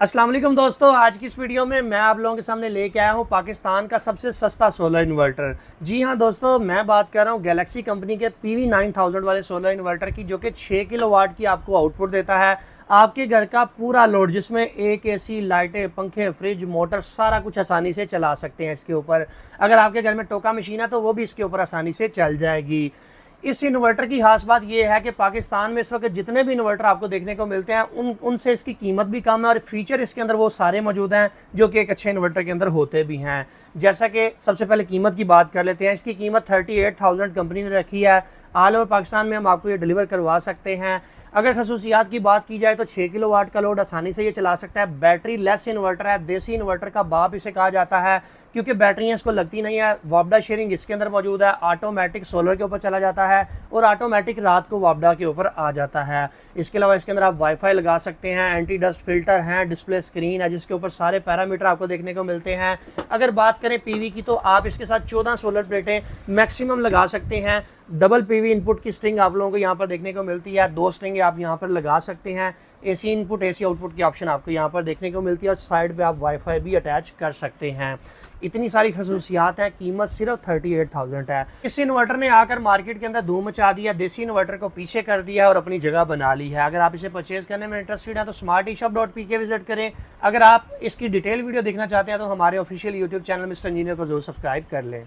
अस्सलाम वालेकुम दोस्तों, आज की इस वीडियो में मैं आप लोगों के सामने लेके आया हूँ पाकिस्तान का सबसे सस्ता सोलर इन्वर्टर। जी हाँ दोस्तों, मैं बात कर रहा हूँ गैलेक्सी कंपनी के PV 9000 वाले सोलर इन्वर्टर की, जो कि 6 किलोवाट की आपको आउटपुट देता है। आपके घर का पूरा लोड, जिसमें एक AC, लाइटें, पंखे, फ्रिज, मोटर, सारा कुछ आसानी से चला सकते हैं इसके ऊपर। अगर आपके घर में टोका मशीन है तो वो भी इसके ऊपर आसानी से चल जाएगी। इस इन्वर्टर की खास बात यह है कि पाकिस्तान में इस वक्त जितने भी इन्वर्टर आपको देखने को मिलते हैं उनसे इसकी कीमत भी कम है और फीचर इसके अंदर वो सारे मौजूद हैं जो कि एक अच्छे इन्वर्टर के अंदर होते भी हैं। जैसा कि सबसे पहले कीमत की बात कर लेते हैं। इसकी कीमत 38,000 कंपनी ने रखी है। ऑल ओवर पाकिस्तान में हम आपको ये डिलीवर करवा सकते हैं। अगर खसूसियात की बात की जाए तो 6 किलोवाट का लोड आसानी से ये चला सकता है। बैटरी लेस इन्वर्टर है, देसी इन्वर्टर का बाप इसे कहा जाता है, क्योंकि बैटरियाँ इसको लगती नहीं है। वापडा शेयरिंग इसके अंदर मौजूद है। ऑटोमेटिक सोलर के ऊपर चला जाता है और ऑटोमेटिक रात को वापडा के ऊपर आ जाता है। इसके अलावा इसके अंदर आप वाईफाई लगा सकते हैं, एंटी डस्ट फिल्टर हैं, डिस्प्ले स्क्रीन है जिसके ऊपर सारे पैरामीटर आपको देखने को मिलते हैं। अगर बात करें PV की तो आप इसके साथ 14 सोलर प्लेटें मैक्सिमम लगा सकते हैं। डबल PV इनपुट की स्ट्रिंग आप लोगों को यहाँ पर देखने को मिलती है। 2 स्ट्रिंग आप यहाँ पर लगा सकते हैं। AC इनपुट AC आउटपुट की ऑप्शन आपको यहाँ पर देखने को मिलती है और साइड पे आप वाईफाई भी अटैच कर सकते हैं। इतनी सारी खसूसियात हैं। कीमत सिर्फ 38,000 है। इस इन्वर्टर ने आकर मार्केट के अंदर धूम मचा दिया, देसी इन्वर्टर को पीछे कर दिया और अपनी जगह बना ली है। अगर आप इसे परचेज करने में इंटरेस्टेड हैं तो smarteshop.pk विजिट करें। अगर आप इसकी डिटेल वीडियो देखना चाहते हैं तो हमारे official YouTube channel mister engineer को जरूर सब्सक्राइब कर लें।